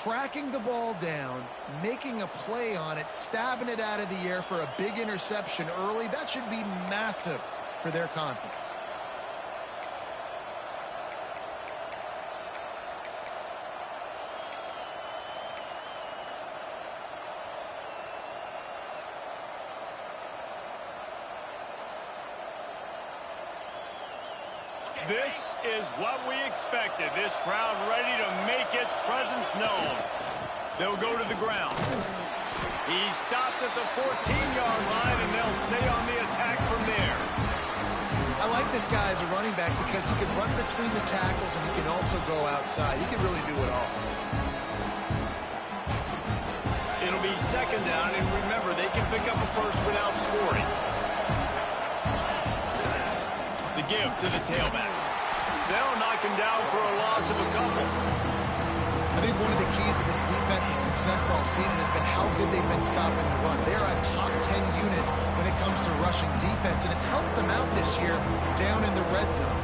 tracking the ball down, making a play on it, stabbing it out of the air for a big interception early. That should be massive for their confidence. This is what we expected. This crowd ready to make its presence known. They'll go to the ground. He stopped at the 14-yard line, and they'll stay on the attack from there. I like this guy as a running back because he can run between the tackles and he can also go outside. He can really do it all. It'll be second down, and remember, they can pick up a first without scoring. The give to the tailback. They'll knock him down for a loss of a couple. I think one of the keys to this defense's success all season has been how good they've been stopping the run. They're a top 10 unit when it comes to rushing defense, and it's helped them out this year down in the red zone.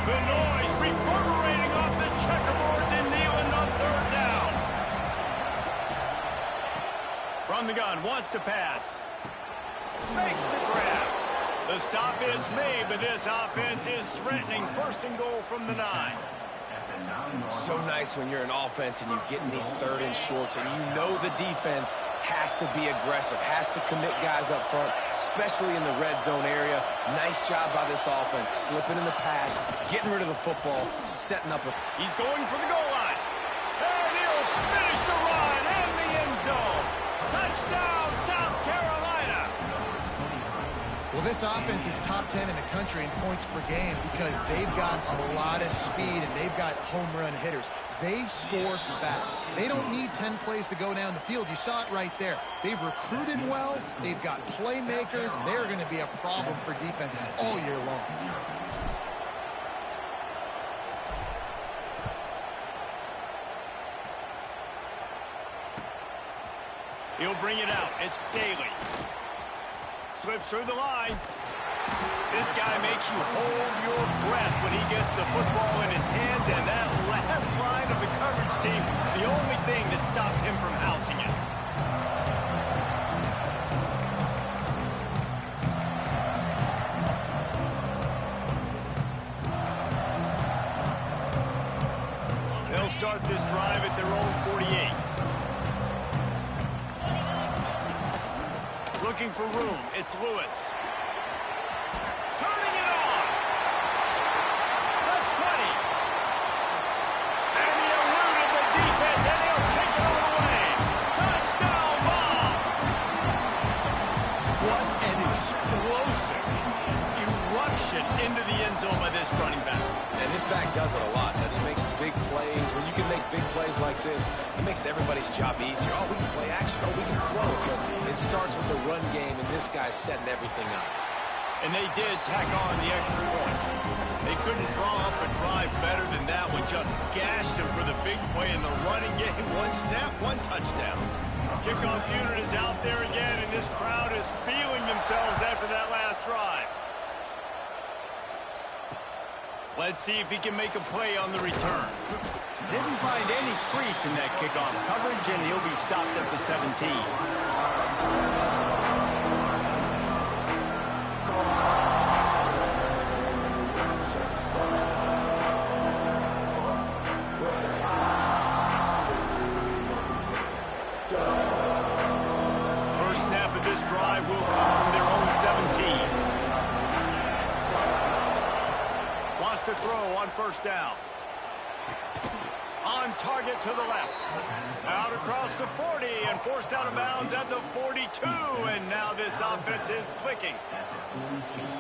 The noise reverberating off the checkerboards in Neyland on third down. From the gun, wants to pass. Makes the grab. The stop is made, but this offense is threatening first and goal from the 9. So nice when you're an offense and you get in these third and shorts and you know the defense has to be aggressive, has to commit guys up front, especially in the red zone area. Nice job by this offense, slipping in the pass, getting rid of the football, setting up a... He's going for the goal line. And he'll finish the run in the end zone. Touchdown, South Carolina. Well, this offense is top 10 in the country in points per game because they've got a lot of speed and they've got home run hitters. They score fast. They don't need 10 plays to go down the field. You saw it right there. They've recruited well. They've got playmakers. They're going to be a problem for defenses all year long. He'll bring it out. It's Staley. Slips through the line. This guy makes you hold your breath when he gets the football in his hands, and that last line of the coverage team, the only thing that stopped him from housing it. They'll start this drive at their own 48. Looking for room. It's Lewis. Turning it on. The 20. And he eluded the defense, and he'll take it all away. Touchdown ball. What an explosive eruption into the end zone by this running back. And this back does it a lot. That he makes big plays. When you can make big plays like this, it makes everybody's job easier. Oh, we can play action. Oh, we can throw it. But it starts with the run game, and this guy's setting everything up. And they did tack on the extra point. They couldn't draw up a drive better than that one. Just gashed him for the big play in the running game. One snap, one touchdown. Kickoff unit is out there again, and this crowd is feeling themselves after that last drive. Let's see if he can make a play on the return. Didn't find any crease in that kickoff coverage, and he'll be stopped at the 17. First snap of this drive will come from their own 17. Wants to throw on first down. On target to the left. Out across the 40 and forced out of bounds at the 42. And now this offense is clicking.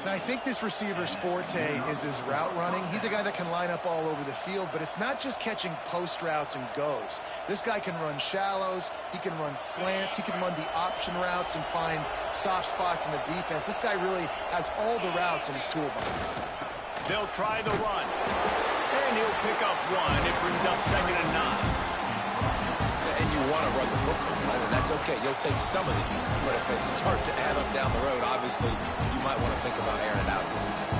And I think this receiver's forte is his route running. He's a guy that can line up all over the field, but it's not just catching post routes and goes. This guy can run shallows. He can run slants. He can run the option routes and find soft spots in the defense. This guy really has all the routes in his toolbox. They'll try the run. And he'll pick up one. It brings up 2nd and 9. And you want to run the football, right? And that's okay. You'll take some of these. But if they start to add up down the road, obviously, you might want to think about airing it out a little bit.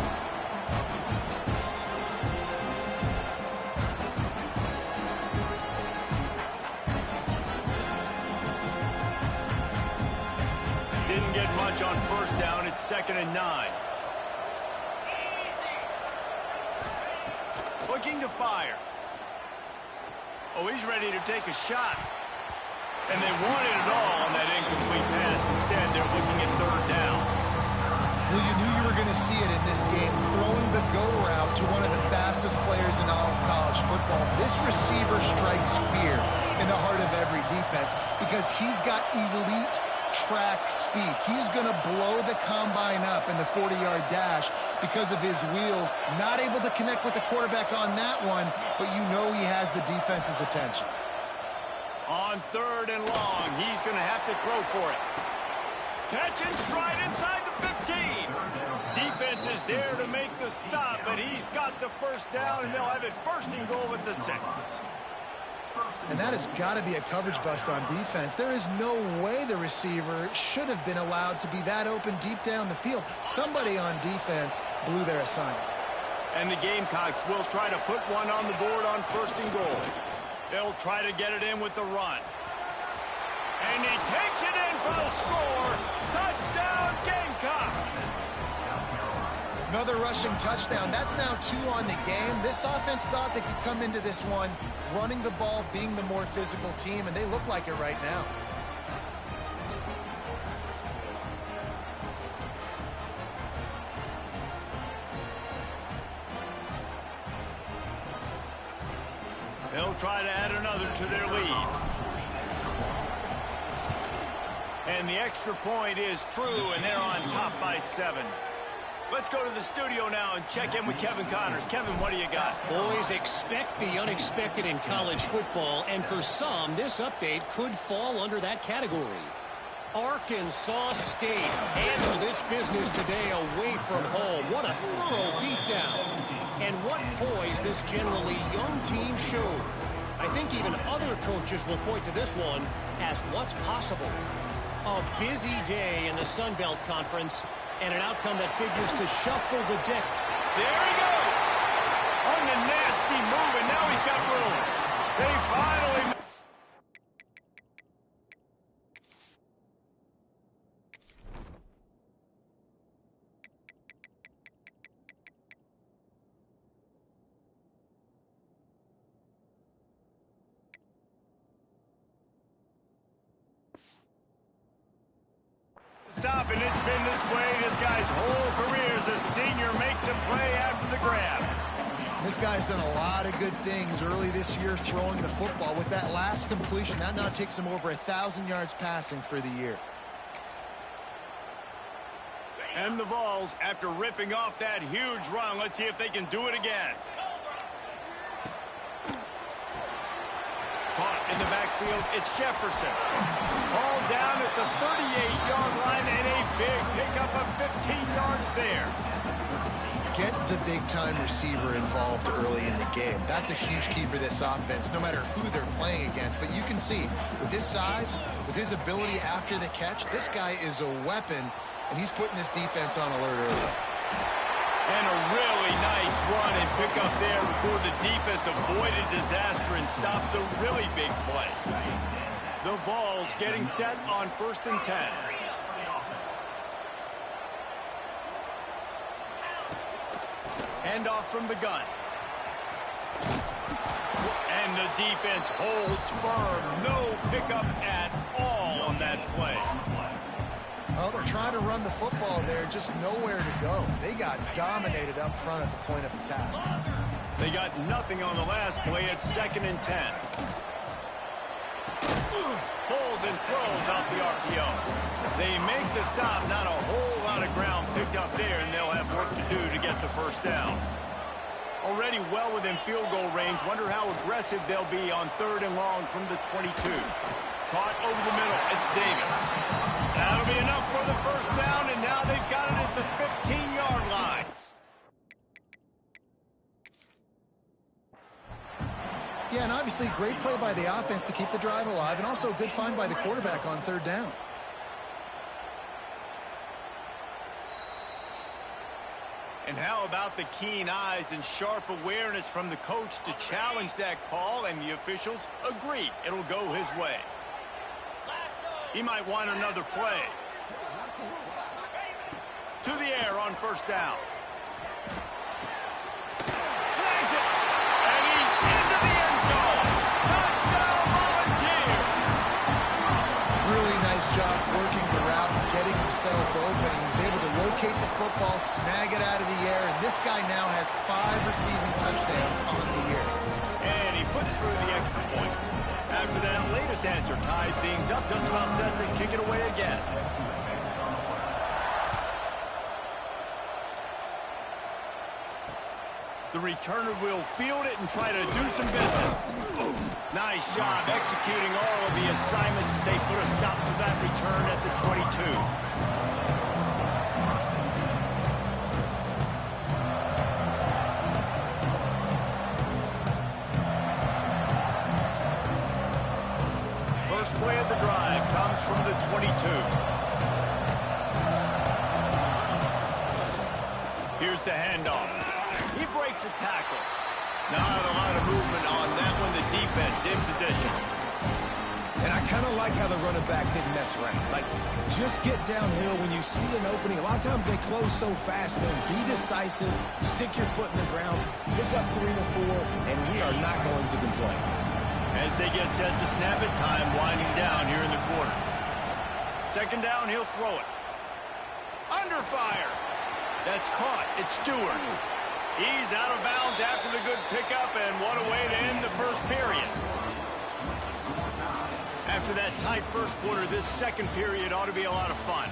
switch on first down. It's 2nd and 9. Looking to fire. Oh, he's ready to take a shot. And they wanted it all on that incomplete pass. Instead, they're looking at 3rd down. Well, you knew you were going to see it in this game, throwing the go route to one of the fastest players in all of college football. This receiver strikes fear in the heart of every defense because he's got elite track speed. He's going to blow the combine up in the 40-yard dash because of his wheels. Not able to connect with the quarterback on that one, but you know he has the defense's attention. On 3rd and long, he's going to have to throw for it. Catch and stride inside the 15. Defense is there to make the stop, but he's got the first down, and they'll have it 1st and goal at the 6. And that has got to be a coverage bust on defense. There is no way the receiver should have been allowed to be that open deep down the field. Somebody on defense blew their assignment. And the Gamecocks will try to put one on the board on 1st and goal. They'll try to get it in with the run. And he takes it in for the score. Touchdown, Gamecocks! Another rushing touchdown. That's now 2 on the game. This offense thought they could come into this one running the ball, being the more physical team, and they look like it right now. They'll try to add another to their lead. And the extra point is true, and they're on top by 7. Let's go to the studio now and check in with Kevin Connors. Kevin, what do you got? Boys, expect the unexpected in college football, and for some, this update could fall under that category. Arkansas State handled its business today away from home. What a thorough beatdown. And what poise this generally young team showed. I think even other coaches will point to this one as what's possible. A busy day in the Sun Belt Conference, and an outcome that figures to shuffle the deck. There he goes! On the nasty move, and now he's got room. They finally... Stop, and it's been this way this guy's whole career as a senior makes a play after the grab. This guy's done a lot of good things early this year throwing the football. With that last completion, that now takes him over 1,000 yards passing for the year. And the Vols, after ripping off that huge run, let's see if they can do it again. Caught in the backfield, it's Jefferson. All down at the 38-yard line, and a big pickup of 15 yards there. Get the big-time receiver involved early in the game. That's a huge key for this offense, no matter who they're playing against. But you can see, with his size, with his ability after the catch, this guy is a weapon, and he's putting this defense on alert early. And a really nice run and pick up there before the defense avoided disaster and stopped the really big play. The Vols getting set on 1st and 10. Handoff from the gun. And the defense holds firm. No pickup at all on that play. Well, they're trying to run the football there, just nowhere to go. They got dominated up front at the point of attack. They got nothing on the last play. It's 2nd and 10. Pulls and throws out the RPO. They make the stop. Not a whole lot of ground picked up there, and they'll have work to do to get the first down. Already well within field goal range. Wonder how aggressive they'll be on 3rd and long from the 22. Caught over the middle. It's Davis. That'll be enough for the first down, and now they've got it at the 15-yard line. Yeah, and obviously great play by the offense to keep the drive alive, and also a good find by the quarterback on 3rd down. And how about the keen eyes and sharp awareness from the coach to challenge that call, and the officials agree it'll go his way. He might want another play. To the air on first down. Snags it. And he's into the end zone. Touchdown, Volunteer. Really nice job working the route and getting himself open. He was able to locate the football, snag it out of the air, and this guy now has 5 receiving touchdowns on the year. And he puts through the extra point. After that latest answer tied things up, just about set to kick it away again. The returner will field it and try to do some business. Nice job executing all of the assignments as they put a stop to that return at the 22. First play of the drive comes from the 22. Here's the handoff. He breaks a tackle. Not a lot of movement on that one. The defense in position. And I kind of like how the running back didn't mess around. Like, just get downhill when you see an opening. A lot of times they close so fast, man. Be decisive. Stick your foot in the ground. Pick up 3 to 4, and we are not going to complain. As they get set to snap it, time winding down here in the quarter. Second down, he'll throw it. Under fire. That's caught. It's Stewart. He's out of bounds after the good pickup, and what a way to end the first period. After that tight first quarter, this second period ought to be a lot of fun.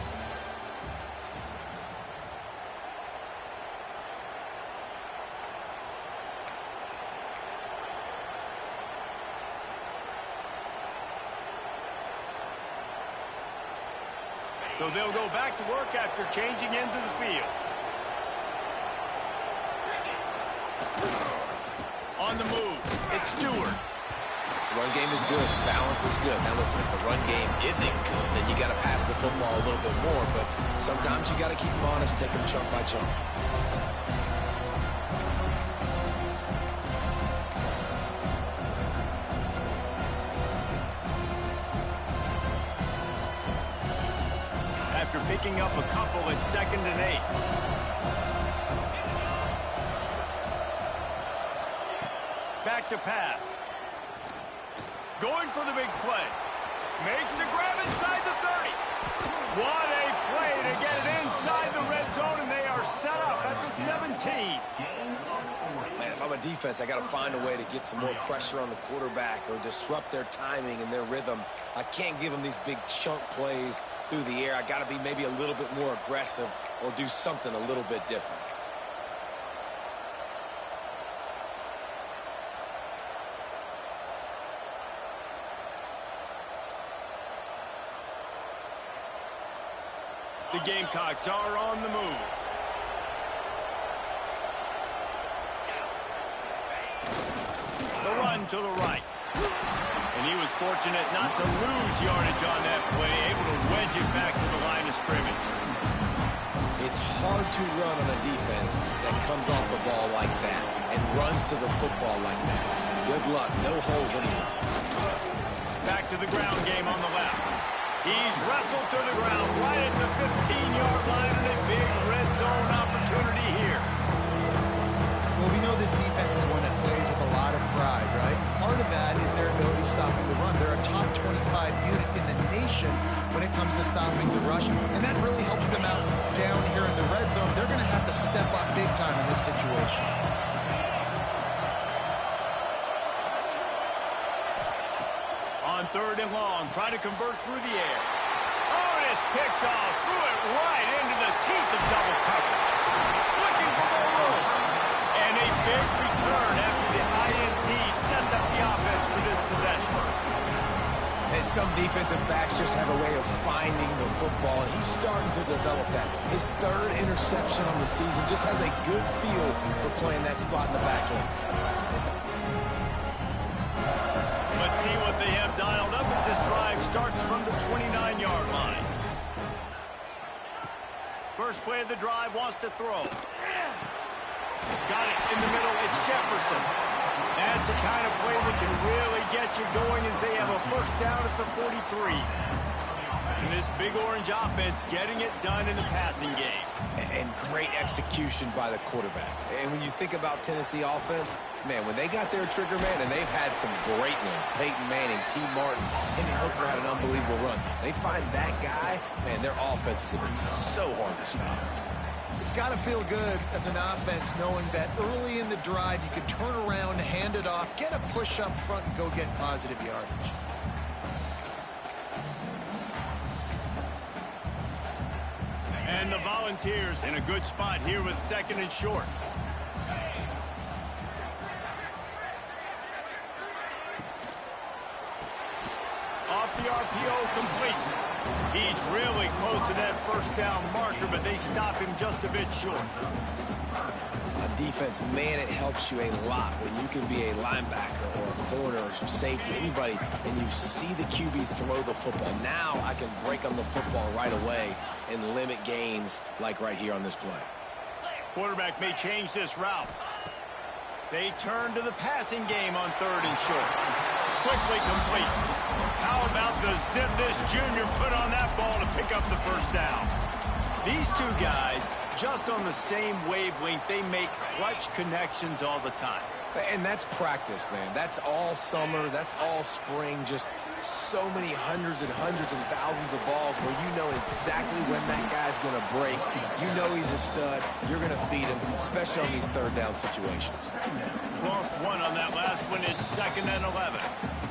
So they'll go back to work after changing into the field. On the move, it's Stewart. Run game is good. Balance is good. Now listen, if the run game isn't good, then you got to pass the football a little bit more. But sometimes you got to keep them honest, take them chunk by chunk. After picking up a couple, it's 2nd and 8. Back to pass. Going for the big play. Makes the grab inside the 30. What a play to get it inside the red zone, and they are set up at the 17. Man, if I'm a defense, I got to find a way to get some more pressure on the quarterback or disrupt their timing and their rhythm. I can't give them these big chunk plays through the air. I got to be maybe a little bit more aggressive or do something a little bit different. The Gamecocks are on the move. The run to the right. And he was fortunate not to lose yardage on that play, able to wedge it back to the line of scrimmage. It's hard to run on a defense that comes off the ball like that and runs to the football like that. Good luck. No holes anywhere. Back to the ground game on the left. He's wrestled to the ground right at the 15-yard line, and a big red zone opportunity here. Well, we know this defense is one that plays with a lot of pride, right? Part of that is their ability stopping the run. They're a top 25 unit in the nation when it comes to stopping the rush, and that really helps them out down here in the red zone. They're going to have to step up big time in this situation. On 3rd and long, trying to convert through the air. Oh, and it's picked off. Threw it right into the teeth of double coverage. Looking for more room. And a big return after the INT sets up the offense for this possession. And some defensive backs just have a way of finding the football, and he's starting to develop that. His 3rd interception on the season, just has a good feel for playing that spot in the back end. Let's see what they have dialed up as this drive starts from the 29-yard line. First play of the drive, wants to throw. Got it in the middle, it's Jefferson. That's the kind of play that can really get you going as they have a first down at the 43. And this big orange offense getting it done in the passing game. And great execution by the quarterback. And when you think about Tennessee offense, man, when they got their trigger man, and they've had some great ones, Peyton Manning, T. Martin, Hendon Hooker had an unbelievable run. They find that guy, man, their offenses have been so hard to stop. It's got to feel good as an offense knowing that early in the drive you can turn around, hand it off, get a push up front, and go get positive yardage. And the Volunteers in a good spot here with 2nd and short. Off the RPO, complete. He's really close to that first down marker, but they stop him just a bit short. On defense, man, it helps you a lot when you can be a linebacker or a corner or some safety, anybody, and you see the QB throw the football. Now I can break on the football right away and limit gains like right here on this play. Quarterback may change this route. They turn to the passing game on 3rd and short. Quickly complete. How about the zip this junior put on that ball to pick up the first down? These two guys, just on the same wavelength, they make clutch connections all the time. And that's practice, man. That's all summer. That's all spring. Just so many hundreds and thousands of balls where you know exactly when that guy's going to break. You know he's a stud. You're going to feed him, especially on these 3rd down situations. Lost one on that last one. It's 2nd and 11.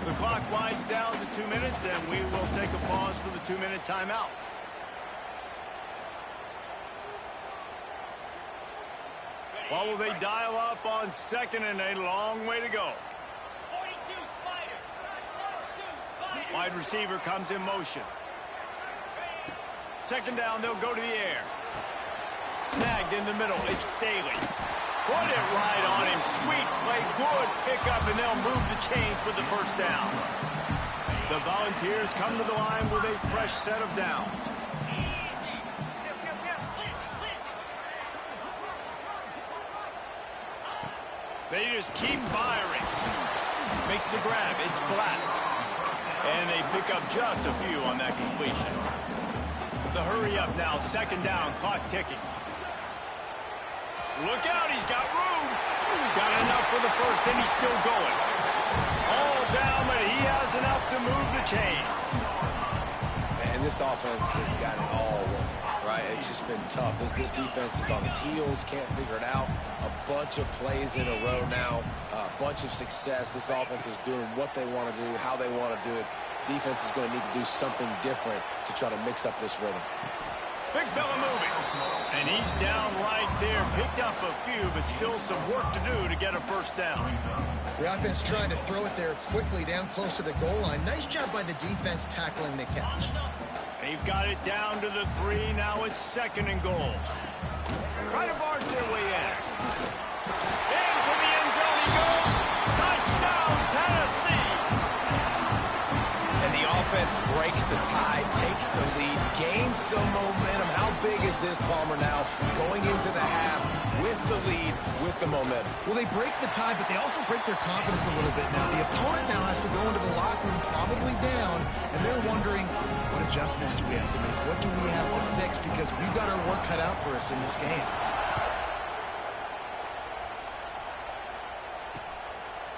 The clock winds down to 2 minutes, and we will take a pause for the 2-minute timeout. What will they dial up on 2nd and a long way to go? 42 Spider. 42 Spider. Wide receiver comes in motion. 2nd down, they'll go to the air. Snagged in the middle, it's Staley. Put it right on him. Sweet play, good pickup, and they'll move the chains with the first down. The Volunteers come to the line with a fresh set of downs. They just keep firing. Makes the grab. It's Black. And they pick up just a few on that completion. The hurry up now. 2nd down. Clock ticking. Look out. He's got room. Got enough for the first, and he's still going. All down, but he has enough to move the chains. And this offense has got it all working, right? It's just been tough. This defense is on its heels, can't figure it out. A bunch of plays in a row now, a bunch of success. This offense is doing what they want to do, how they want to do it. Defense is going to need to do something different to try to mix up this rhythm. Big fella moving. And he's down right there. Picked up a few, but still some work to do to get a first down. The offense trying to throw it there quickly down close to the goal line. Nice job by the defense tackling the catch. They've got it down to the 3. Now it's 2nd and goal. Try to barge their way in. Into the end zone he goes. Touchdown, Tennessee. And the offense breaks the tie, takes the lead, gains some momentum. How big is this, Palmer, now going into the half with the lead, with the momentum? Well, they break the tie, but they also break their confidence a little bit now. The opponent now has to go into the locker room, probably down, and they're wondering, what adjustments do we have to make? What do we have to fix? Because we've got our work cut out for us in this game.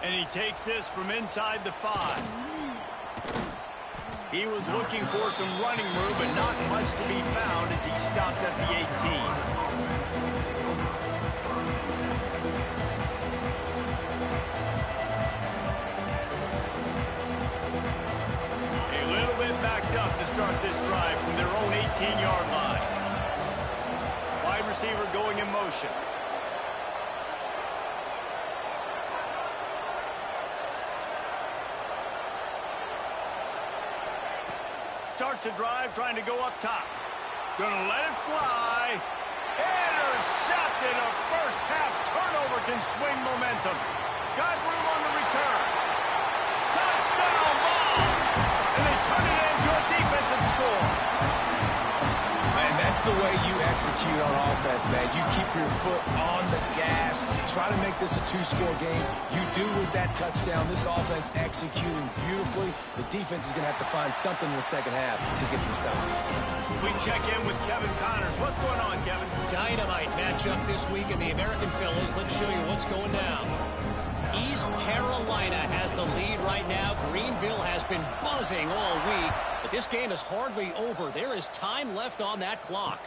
And he takes this from inside the 5. He was looking for some running room, but not much to be found as he stopped at the 18. A little bit backed up to start this drive from their own 18-yard line. Wide receiver going in motion. Starts a drive trying to go up top. Gonna let it fly. Intercepted. A first half turnover can swing momentum. Got room on the return. Touchdown ball. And they turn it into a defensive score. And that's the way you execute on offense, man. You keep your foot on the gas. Try to make this a two-score game. You do with that touchdown. This offense executing beautifully. The defense is going to have to find something in the second half to get some stops. We check in with Kevin Connors. What's going on, Kevin? Dynamite matchup this week in the American Fellas. Let's show you what's going down. East Carolina has the lead right now. Greenville has been buzzing all week, but this game is hardly over. There is time left on that clock.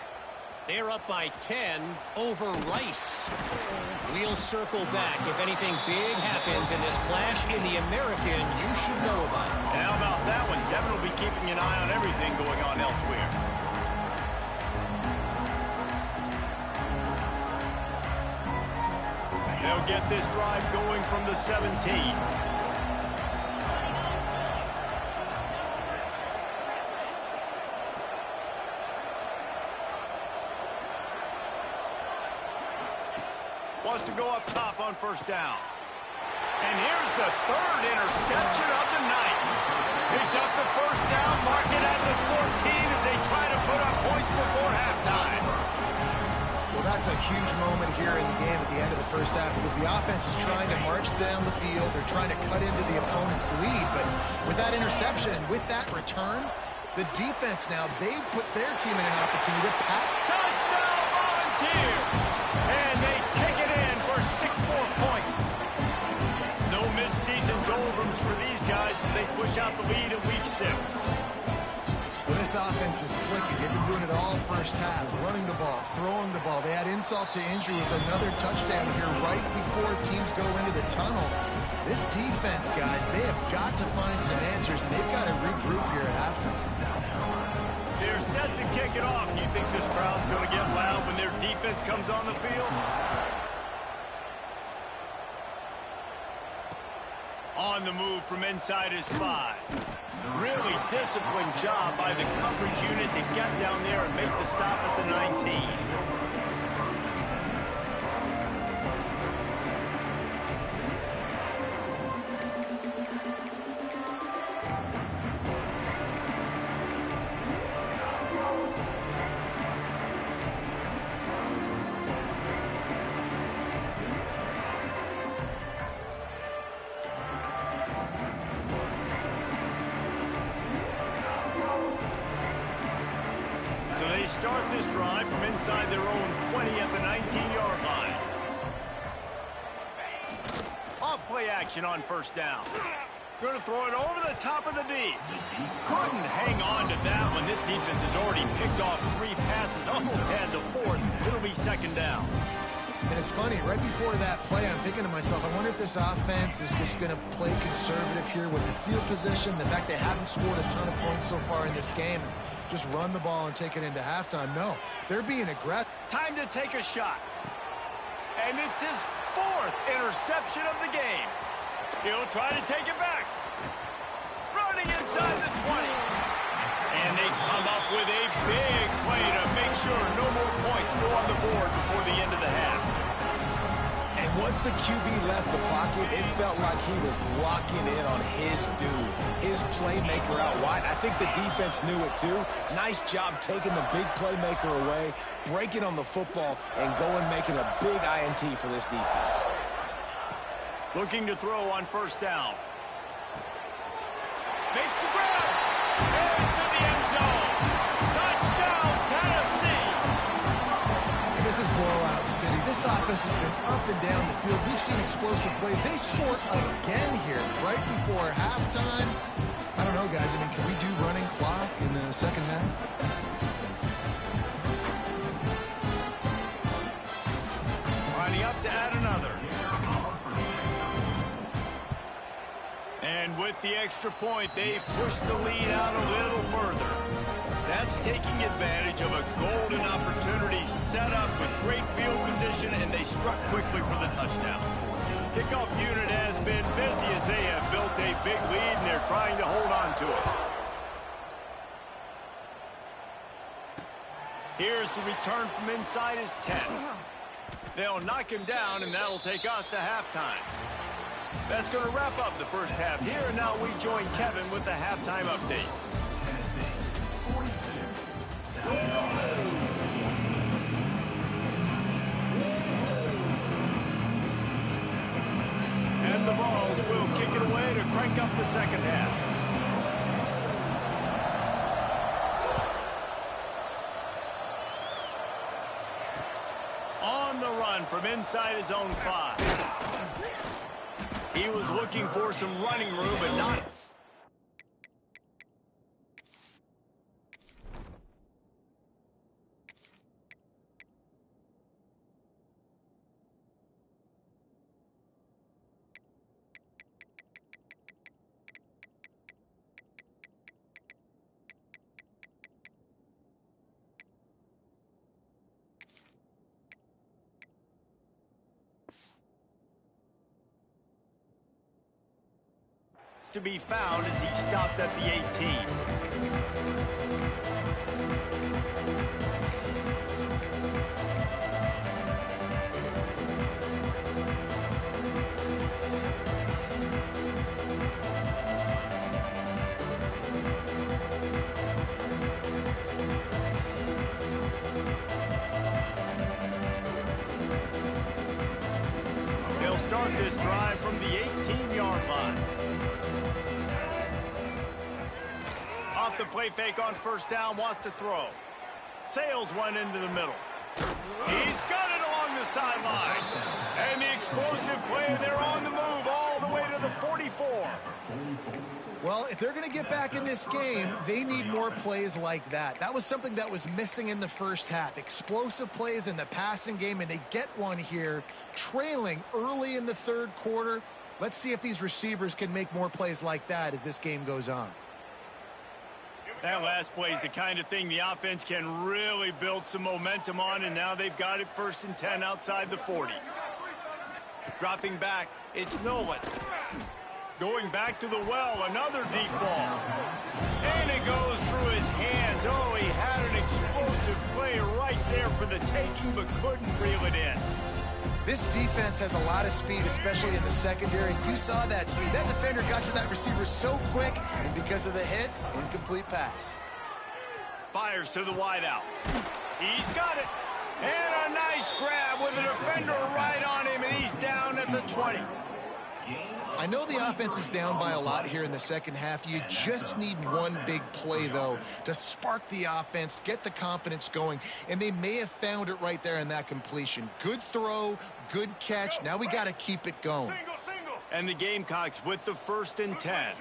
They're up by 10 over Rice. We'll circle back. If anything big happens in this clash in the American, you should know about it. And how about that one? Kevin will be keeping an eye on everything going on elsewhere. They'll get this drive going from the 17. Wants to go up top on first down. And here's the third interception of the night. Picks up the first down, mark it at the 14 as they try to put up points before halftime. Well, that's a huge moment here in the game at the end of the first half because the offense is trying to march down the field. They're trying to cut into the opponent's lead. But with that interception and with that return, the defense now, they've put their team in an opportunity to pass. Touchdown, Volunteer! And they take it in for 6 more points. No midseason doldrums for these guys as they push out the lead in week 6. Well, this offense is clicking. They've been doing it all first half, running the ball, throwing the ball. They add insult to injury with another touchdown here right before teams go into the tunnel. This defense, guys, they have got to find some answers, and they've got to regroup here at halftime. They're set to kick it off. You think this crowd's going to get loud when their defense comes on the field? On the move from inside his 5. Really disciplined job by the coverage unit to get down there and make the stop at the 19. So they start this drive from inside their own 20 at the 19-yard line. Off play action on first down. Going to throw it over the top of the D. Couldn't hang on to that one. This defense has already picked off 3 passes, almost had the 4th. It'll be second down. And it's funny, right before that play, I'm thinking to myself, I wonder if this offense is just going to play conservative here with the field position, the fact they haven't scored a ton of points so far in this game, and just run the ball and take it into halftime. No, they're being aggressive. Time to take a shot. And it's his 4th interception of the game. He'll try to take it back. Running inside the 20. And they come up with a big play to make sure no more points go on the board before the end of the half. And once the QB left the pocket, it felt like he was locking in on his dude, his playmaker out wide. I think the defense knew it too. Nice job taking the big playmaker away, breaking on the football, and going making a big INT for this defense. Looking to throw on first down. Makes the grab. Into the end zone. Touchdown, Tennessee. This is blowout city. This offense has been up and down the field. We've seen explosive plays. They score again here right before halftime. I don't know, guys. I mean, can we do running clock in the second half? Lining up to add another. And with the extra point, they push the lead out a little further. That's taking advantage of a golden opportunity set up with great field position, and they struck quickly for the touchdown. Kickoff unit has been busy as they have built a big lead, and they're trying to hold on to it. Here's the return from inside his 10. They'll knock him down, and that'll take us to halftime. That's going to wrap up the first half here, and now we join Kevin with the halftime update. the Vols will kick it away to crank up the second half. On the run from inside his own 5. He was looking for some running room, but not. To be found as he stopped at the 18. They'll start this drive from the 18-yard line. Off the play fake on first down, wants to throw. Sails one into the middle. He's got it along the sideline. And the explosive play, and they're on the move all the way to the 44. Well, if they're going to get back in this game, they need more plays like that. That was something that was missing in the first half. Explosive plays in the passing game, and they get one here, trailing early in the third quarter. Let's see if these receivers can make more plays like that as this game goes on. That last play is the kind of thing the offense can really build some momentum on, and now they've got it 1st and 10 outside the 40. Dropping back, it's Nolan. Going back to the well, another deep ball. And it goes through his hands. Oh, he had an explosive play right there for the taking, but couldn't reel it in. This defense has a lot of speed, especially in the secondary. You saw that speed. That defender got to that receiver so quick, and because of the hit, incomplete pass. Fires to the wideout. He's got it. And a nice grab with a defender right on him, and he's down at the 20. I know the offense is down by a lot here in the second half. You just need one big play, though, to spark the offense, get the confidence going, and they may have found it right there in that completion. Good throw, good catch. Now we got to keep it going. And the Gamecocks with the 1st and 10.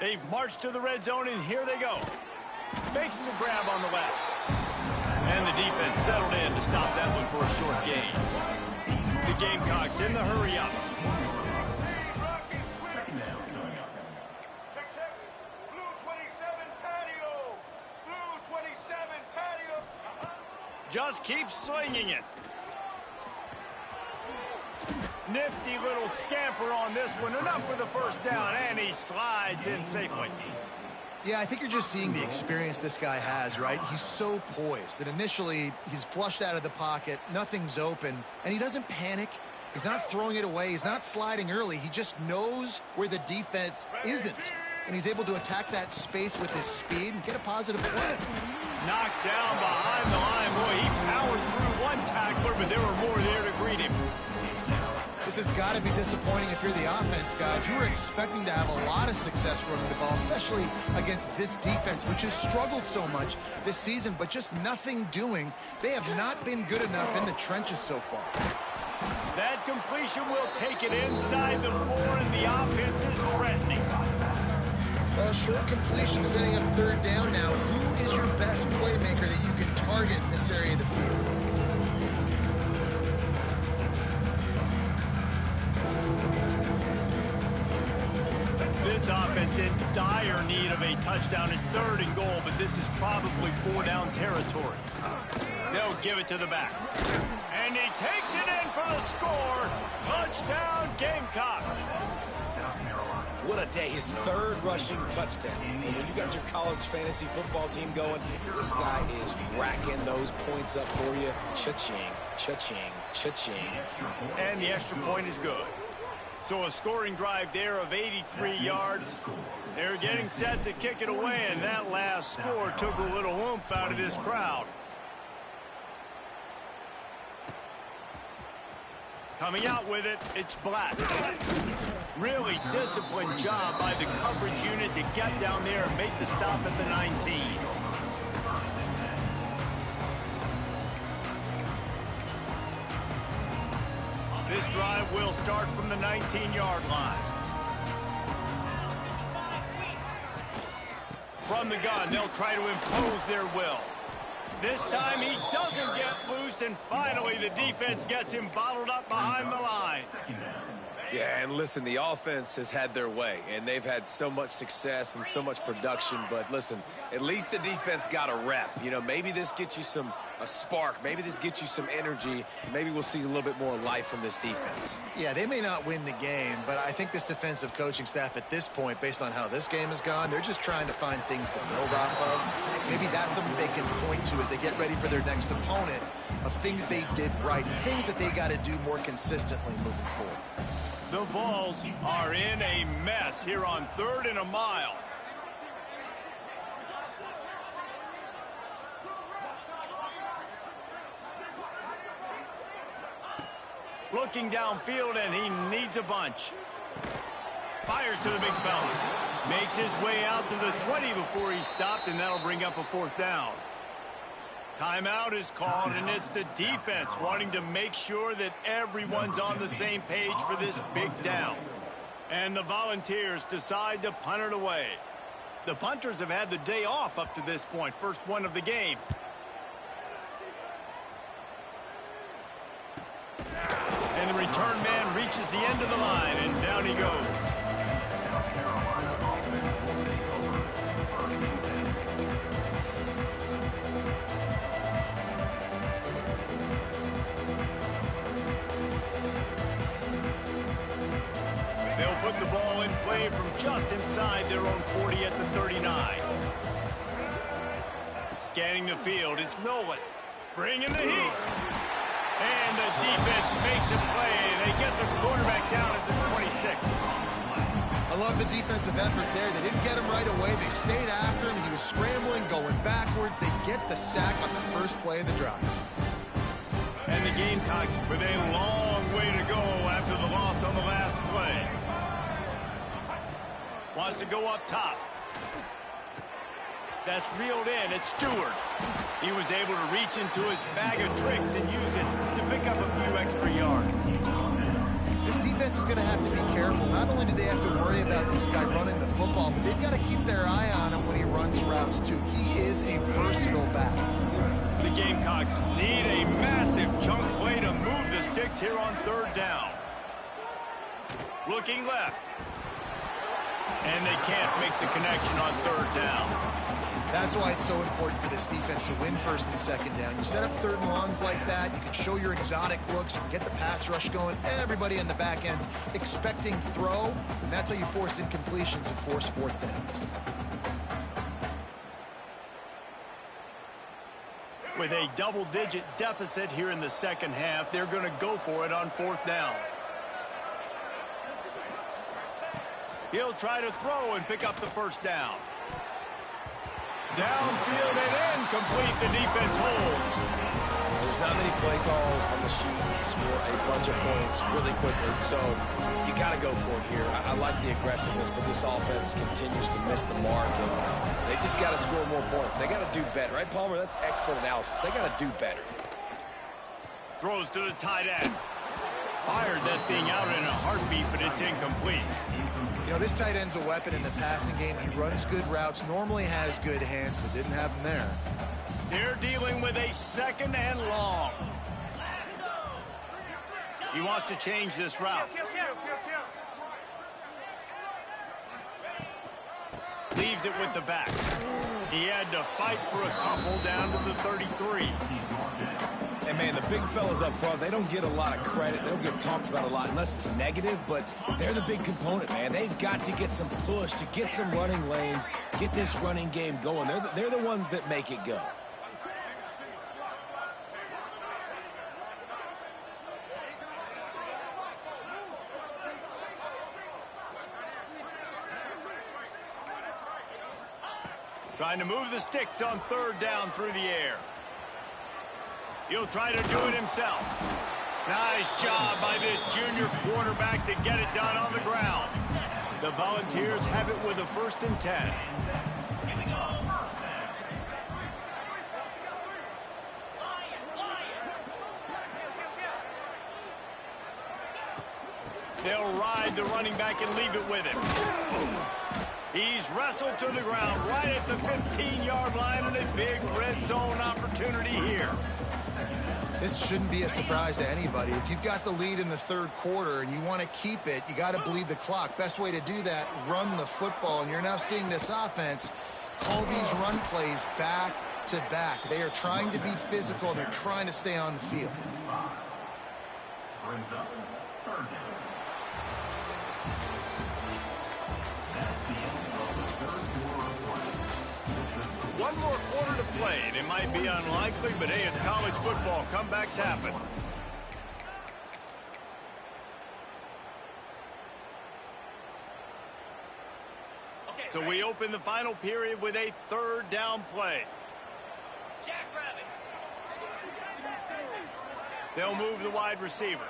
They've marched to the red zone, and here they go. Makes the grab on the left. And the defense settled in to stop that one for a short gain. The Gamecocks in the hurry up. Just keep slinging it. Nifty little scamper on this one. Enough for the first down, and he slides in safely. Yeah, I think you're just seeing the experience this guy has, right? He's so poised that initially he's flushed out of the pocket, nothing's open, and he doesn't panic. He's not throwing it away. He's not sliding early. He just knows where the defense isn't, and he's able to attack that space with his speed and get a positive play. Knocked down behind the line. Boy, he powered through one tackler, but there were more there to greet him. This has got to be disappointing if you're the offense, guys. You were expecting to have a lot of success running the ball, especially against this defense, which has struggled so much this season, but just nothing doing. They have not been good enough in the trenches so far. That completion will take it inside the 4, and the offense is threatening. Well, short completion setting up 3rd down now. Who is your best playmaker that you can target in this area of the field? This offense in dire need of a touchdown. Is 3rd and goal, but this is probably 4-down territory. They'll give it to the back. And he takes it in for the score. Touchdown, Gamecocks. What a day. His 3rd rushing touchdown. And when you got your college fantasy football team going, this guy is racking those points up for you. Cha-ching, cha-ching, cha-ching. And the extra point is good. So a scoring drive there of 83 yards. They're getting set to kick it away, and that last score took a little oomph out of this crowd. Coming out with it, it's Black. Really disciplined job by the coverage unit to get down there and make the stop at the 19. This drive will start from the 19-yard line. From the gun, they'll try to impose their will. This time he doesn't get loose, and finally the defense gets him bottled up behind the line. Yeah, and listen, the offense has had their way, and they've had so much success and so much production. But listen, at least the defense got a rep. You know, maybe this gets you a spark. Maybe this gets you some energy. Maybe we'll see a little bit more life from this defense. Yeah, they may not win the game, but I think this defensive coaching staff at this point, based on how this game has gone, they're just trying to find things to build off of. Maybe that's something they can point to as they get ready for their next opponent, of things they did right, things that they got to do more consistently moving forward. The Vols are in a mess here on 3rd and a mile. Looking downfield, and he needs a bunch. Fires to the big fella. Makes his way out to the 20 before he's stopped, and that'll bring up a 4th down. Timeout is called, and it's the defense wanting to make sure that everyone's on the same page for this big down. And the Volunteers decide to punt it away. The punters have had the day off up to this point, first one of the game. And the return man reaches the end of the line, and down he goes. They'll put the ball in play from just inside their own 40 at the 39. Scanning the field, it's Nolan. Bringing the heat. And the defense makes a play. They get the quarterback down at the 26. I love the defensive effort there. They didn't get him right away. They stayed after him. He was scrambling, going backwards. They get the sack on the first play of the drive. And the Gamecocks with a long way to go after the loss on the last play. Wants to go up top. That's reeled in. It's Stewart. He was able to reach into his bag of tricks and use it to pick up a few extra yards. This defense is going to have to be careful. Not only do they have to worry about this guy running the football, but they've got to keep their eye on him when he runs routes too. He is a versatile back. The Gamecocks need a massive chunk play to move the sticks here on 3rd down. Looking left. And they can't make the connection on 3rd down. That's why it's so important for this defense to win 1st and 2nd down. You set up 3rd and longs like that, you can show your exotic looks, you can get the pass rush going, everybody in the back end expecting throw, and that's how you force incompletions and force 4th downs. With a double-digit deficit here in the 2nd half, they're going to go for it on 4th down. He'll try to throw and pick up the 1st down. Downfield and incomplete. The defense holds. There's not many play calls on the sheet to score a bunch of points really quickly, so you got to go for it here. I like the aggressiveness, but this offense continues to miss the mark, and they just got to score more points. They got to do better, right, Palmer? That's expert analysis. They got to do better. Throws to the tight end. Fired that thing out in a heartbeat, but it's incomplete. You know, this tight end's a weapon in the passing game. He runs good routes, normally has good hands, but didn't have them there. They're dealing with a 2nd and long. He wants to change this route. Leaves it with the back. He had to fight for a couple down to the 33. And, man, the big fellas up front, they don't get a lot of credit. They don't get talked about a lot unless it's negative, but they're the big component, man. They've got to get some push, to get some running lanes, get this running game going. They're the ones that make it go. Trying to move the sticks on 3rd down through the air. He'll try to do it himself. Nice job by this junior quarterback to get it done on the ground. The Volunteers have it with a 1st and 10. They'll ride the running back and leave it with him. He's wrestled to the ground right at the 15-yard line, and a big red zone opportunity here. This shouldn't be a surprise to anybody. If you've got the lead in the 3rd quarter and you want to keep it, you got to bleed the clock. Best way to do that, run the football. And you're now seeing this offense call these run plays back to back. They are trying to be physical, and they're trying to stay on the field. One more quarter to play, and it might be unlikely, but hey, it's college football. Comebacks happen. So we open the final period with a 3rd down play. Jackrabbit. They'll move the wide receiver.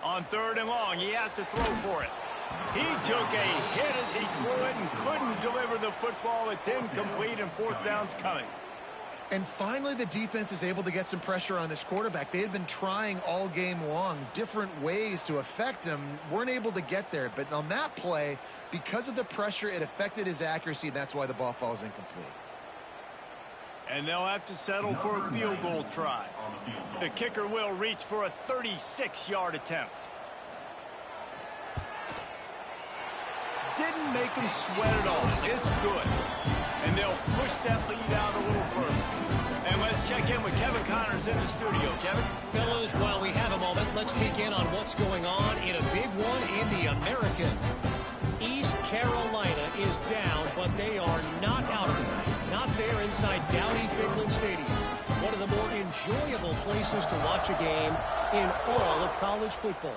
On 3rd and long, he has to throw for it. He took a hit as he threw it and couldn't deliver the football. It's incomplete, and 4th down's coming. And finally, the defense is able to get some pressure on this quarterback. They had been trying all game long, different ways to affect him, weren't able to get there. But on that play, because of the pressure, it affected his accuracy, and that's why the ball falls incomplete. And they'll have to settle for a field goal try. The kicker will reach for a 36-yard attempt. Didn't make him sweat at all. It's good. And they'll push that lead out a little further. And let's check in with Kevin Connors in the studio. Kevin? Fellas, while we have a moment, let's peek in on what's going on in a big one in the American. East Carolina is down, but they are not out of it. Not there inside Dowdy-Ficklen Stadium. One of the more enjoyable places to watch a game in all of college football.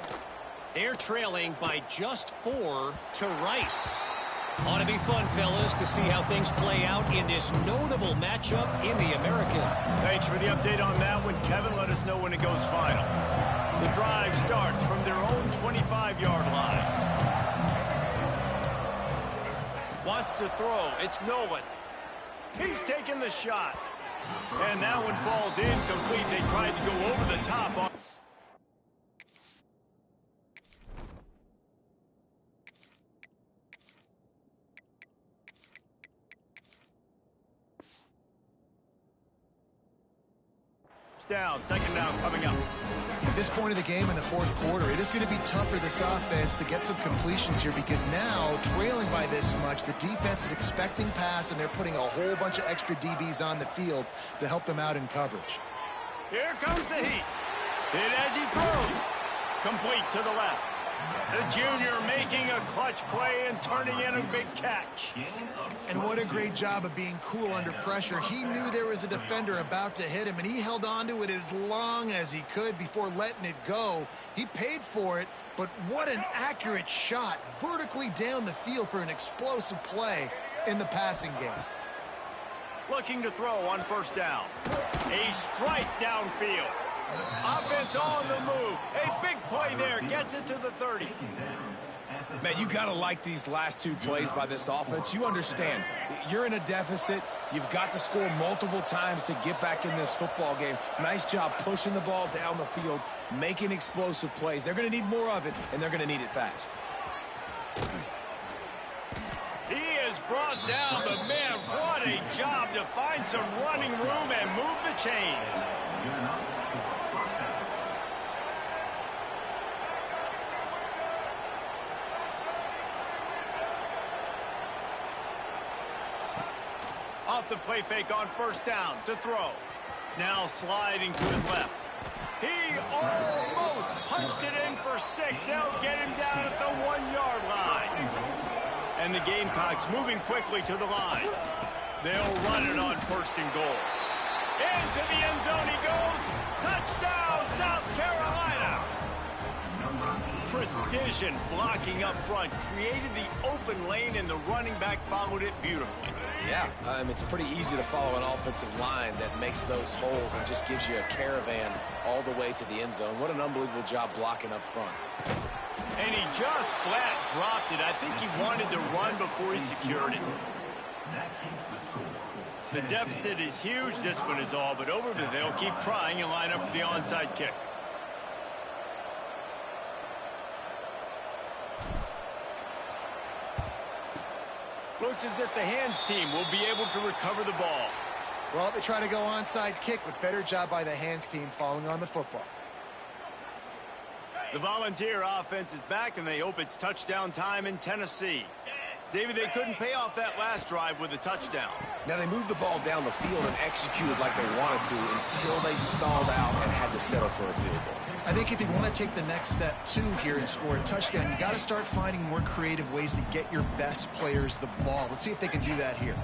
They're trailing by just 4 to Rice. Ought to be fun, fellas, to see how things play out in this notable matchup in the American. Thanks for the update on that one, Kevin. Let us know when it goes final. The drive starts from their own 25-yard line. Wants to throw. It's Nolan. He's taking the shot. And that one falls incomplete. They tried to go over the top on... down, 2nd down coming up. At this point of the game in the 4th quarter, it is going to be tough for this offense to get some completions here, because now, trailing by this much, the defense is expecting pass, and they're putting a whole bunch of extra DBs on the field to help them out in coverage. Here comes the heat. Hit as he throws. Complete to the left. The junior making a clutch play and turning in a big catch. And what a great job of being cool under pressure. He knew there was a defender about to hit him, and he held on to it as long as he could before letting it go. He paid for it, but what an accurate shot vertically down the field for an explosive play in the passing game. Looking to throw on 1st down. A strike downfield. Offense on the move. A big play there. Gets it to the 30. Man, you got to like these last 2 plays by this offense. You understand, you're in a deficit. You've got to score multiple times to get back in this football game. Nice job pushing the ball down the field, making explosive plays. They're going to need more of it, and they're going to need it fast. He is brought down, but man, what a job to find some running room and move the chains. Off the play fake on 1st down to throw. Now sliding to his left. He almost punched it in for 6. They'll get him down at the 1-yard line. And the Gamecocks moving quickly to the line. They'll run it on 1st and goal. Into the end zone he goes. Touchdown, South Carolina. precision blocking up front, created the open lane, and the running back followed it beautifully. Yeah, it's pretty easy to follow an offensive line that makes those holes and just gives you a caravan all the way to the end zone. What an unbelievable job blocking up front. And he just flat dropped it. I think he wanted to run before he secured it. The deficit is huge. This one is all but over, but they'll keep trying and line up for the onside kick. Looks as if the hands team will be able to recover the ball. Well, they try to go onside kick, but better job by the hands team falling on the football. The Volunteer offense is back, and they hope it's touchdown time in Tennessee. David, they couldn't pay off that last drive with a touchdown. Now, they moved the ball down the field and executed like they wanted to until they stalled out and had to settle for a field goal. I think if you want to take the next step, too, here and score a touchdown, you got to start finding more creative ways to get your best players the ball. Let's see if they can do that here.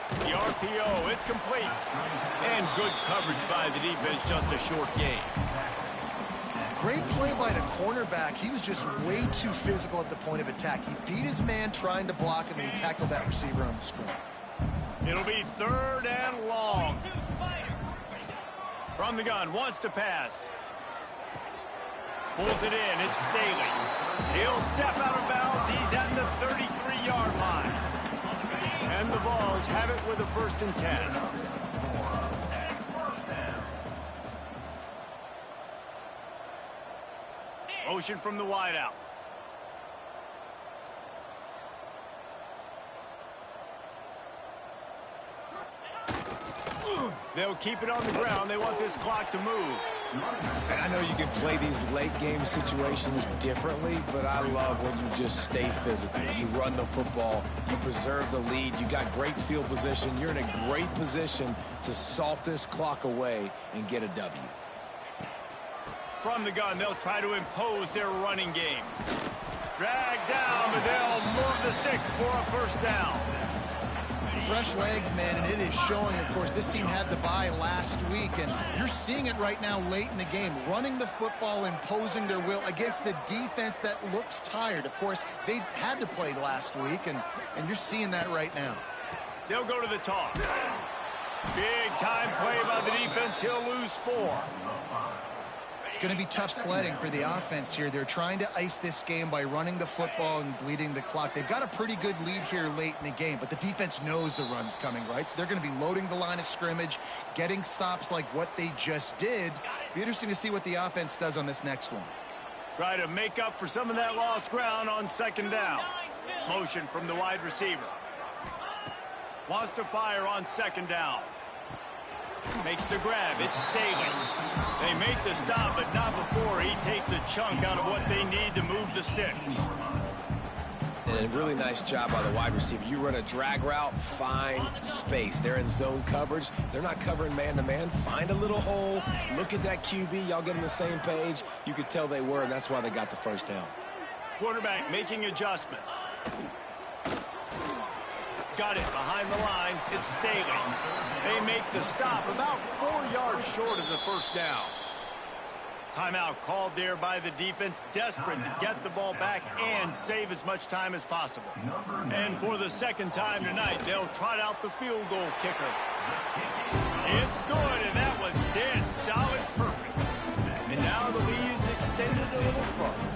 The RPO, it's complete. And good coverage by the defense, just a short gain. Great play by the cornerback. He was just way too physical at the point of attack. He beat his man trying to block him, and he tackled that receiver on the screen. It'll be 3rd and long. From the gun, wants to pass. Pulls it in, it's Staley. He'll step out of bounds. He's at the 33-yard line. And the Vols have it with a 1st and 10. Motion from the wideout. They'll keep it on the ground. They want this clock to move. And I know you can play these late game situations differently, but I love when you just stay physical. You run the football, you preserve the lead, you got great field position. You're in a great position to salt this clock away and get a W. From the gun, they'll try to impose their running game. Drag down, but they'll move the sticks for a 1st down. Fresh legs, man, and it is showing. Of course, this team had the bye last week, and you're seeing it right now late in the game. Running the football, imposing their will against the defense that looks tired. Of course, they had to play last week, and you're seeing that right now. They'll go to the toss. Big time play by the defense. He'll lose 4. It's going to be tough sledding for the offense here. They're trying to ice this game by running the football and bleeding the clock. They've got a pretty good lead here late in the game, but the defense knows the run's coming, right? So they're going to be loading the line of scrimmage, getting stops like what they just did. Be interesting to see what the offense does on this next one. Try to make up for some of that lost ground on 2nd down. Motion from the wide receiver. Wants to fire on 2nd down. Makes the grab. It's Staley. They make the stop, but not before he takes a chunk out of what they need to move the sticks. And a really nice job by the wide receiver. You run a drag route, find space. They're in zone coverage. They're not covering man-to-man. Find a little hole. Look at that QB. Y'all get on the same page. You could tell they were, and that's why they got the 1st down. Quarterback making adjustments. Got it behind the line. It's Staley. They make the stop about 4 yards short of the 1st down. Timeout called there by the defense, desperate to get the ball back and save as much time as possible. And for the 2nd time tonight, they'll trot out the field goal kicker. It's good, and that was dead solid perfect. And now the lead is extended a little further.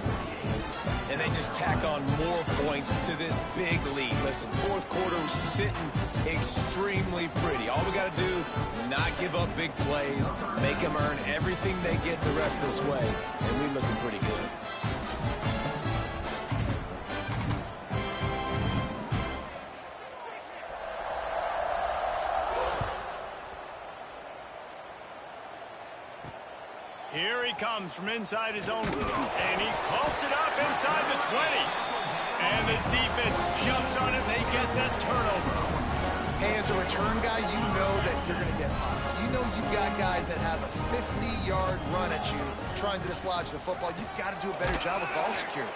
And they just tack on more points to this big lead. Listen, 4th quarter was sitting extremely pretty. All we got to do, not give up big plays, make them earn everything they get the rest this way, and we're looking pretty good. Here he comes from inside his own 40, and he coughs it up inside the 20. And the defense jumps on it, and they get that turnover. Hey, as a return guy, you know that you're going to get popped. You know you've got guys that have a 50-yard run at you trying to dislodge the football. You've got to do a better job of ball security.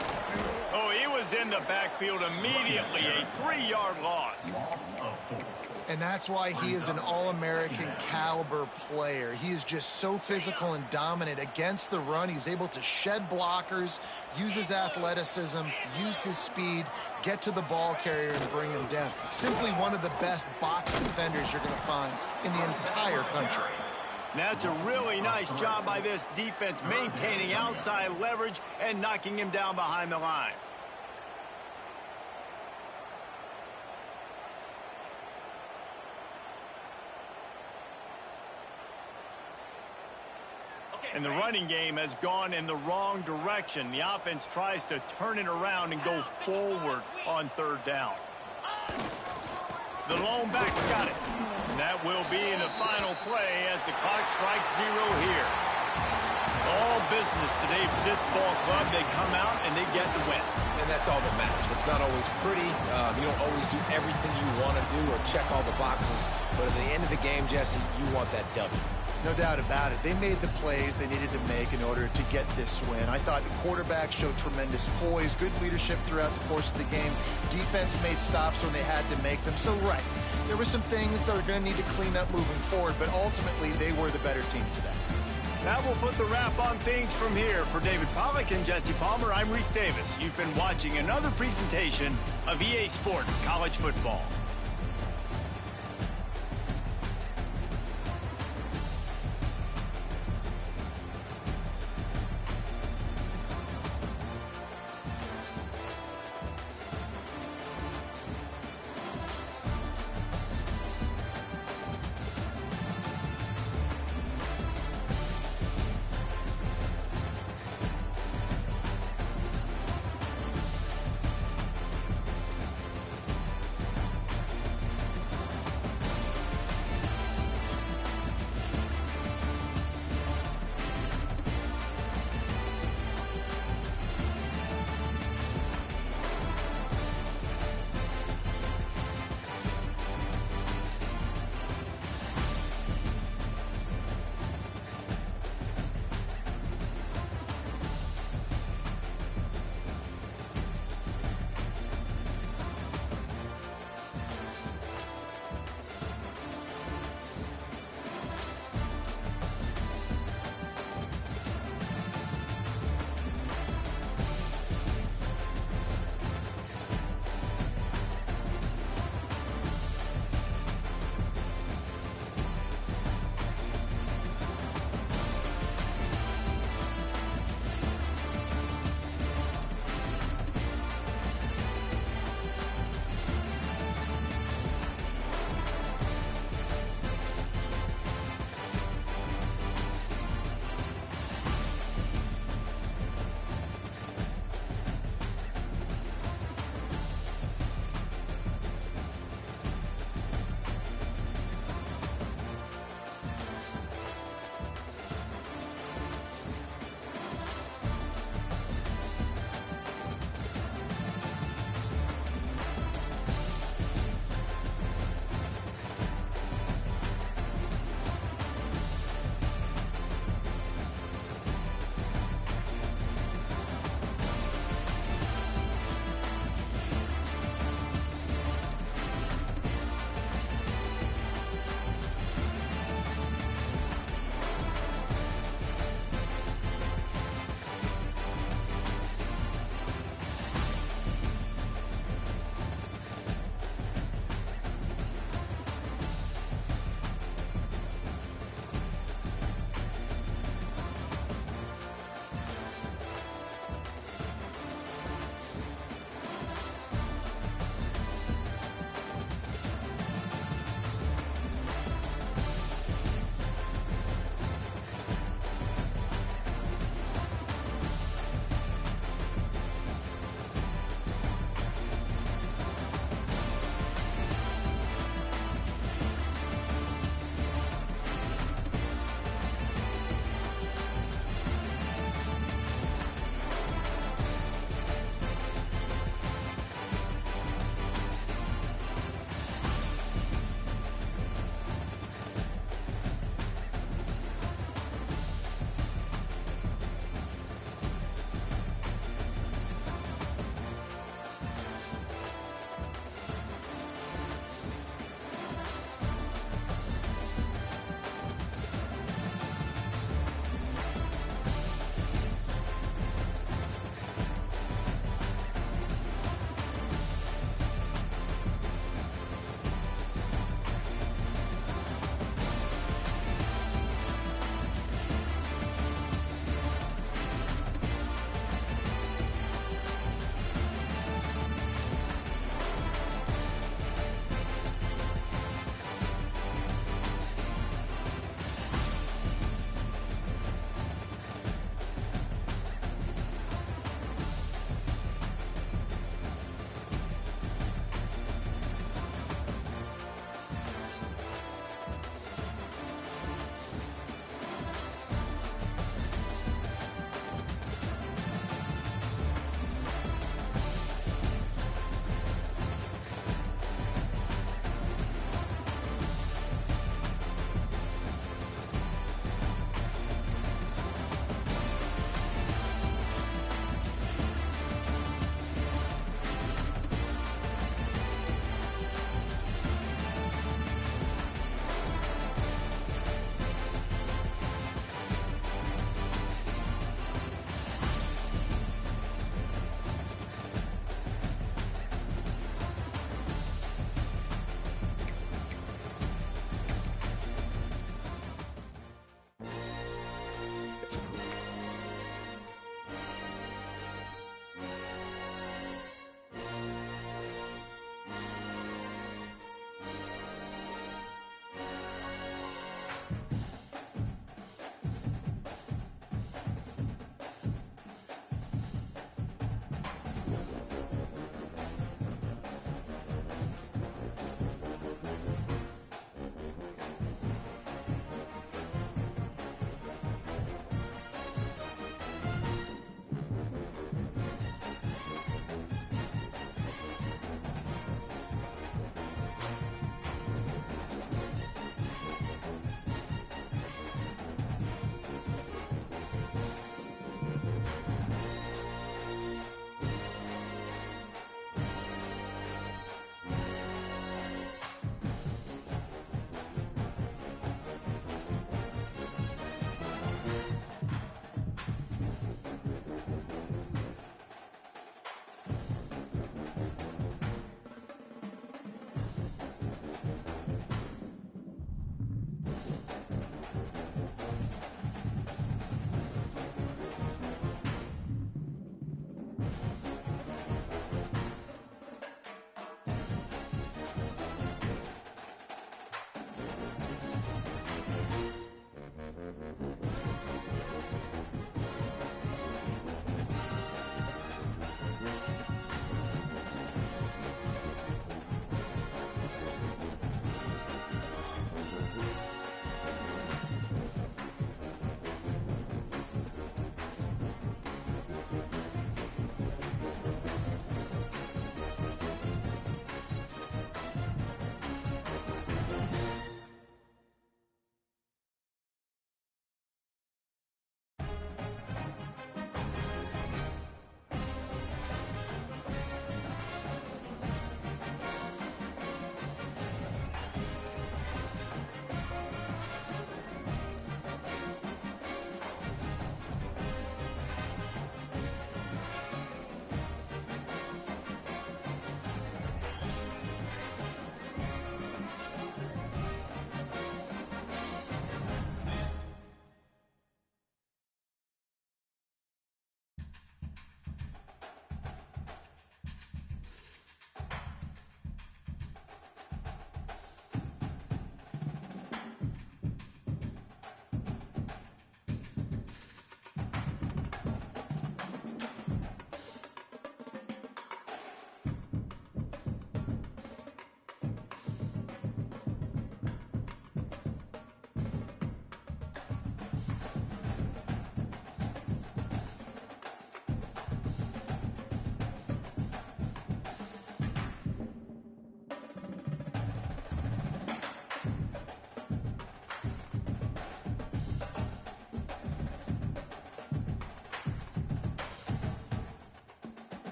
Oh, he was in the backfield immediately, a 3-yard loss. And that's why he is an All-American caliber player. He is just so physical and dominant against the run. He's able to shed blockers, use his athleticism, use his speed, get to the ball carrier and bring him down. Simply one of the best box defenders you're going to find in the entire country. That's a really nice job by this defense, maintaining outside leverage and knocking him down behind the line. And the running game has gone in the wrong direction. The offense tries to turn it around and go forward on third down. The lone back's got it. And that will be in the final play as the clock strikes 0 here. All business today for this ball club. They come out and they get the win. And that's all that matters. It's not always pretty. You don't always do everything you want to do or check all the boxes. But at the end of the game, Jesse, you want that W. No doubt about it. They made the plays they needed to make in order to get this win. I thought the quarterback showed tremendous poise, good leadership throughout the course of the game. Defense made stops when they had to make them. So, right, there were some things that are going to need to clean up moving forward, but ultimately they were the better team today. That will put the wrap on things from here. For David Pollack and Jesse Palmer, I'm Reese Davis. You've been watching another presentation of EA Sports College Football.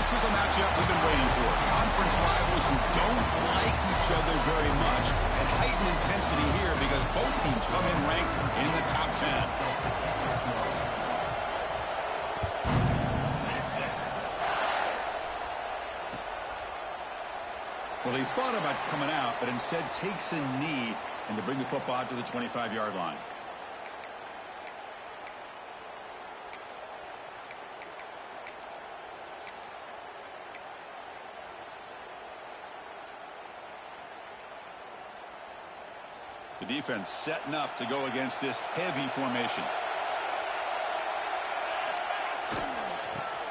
This is a matchup we've been waiting for. Conference rivals who don't like each other very much. And heightened intensity here because both teams come in ranked in the top 10. Well, he thought about coming out, but instead takes a knee and to bring the football out to the 25-yard line. The defense setting up to go against this heavy formation.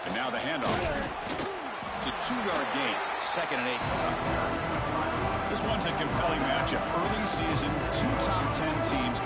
And now the handoff. It's a 2-yard gain. 2nd and 8. This one's a compelling matchup. Early season, 2 top 10 teams.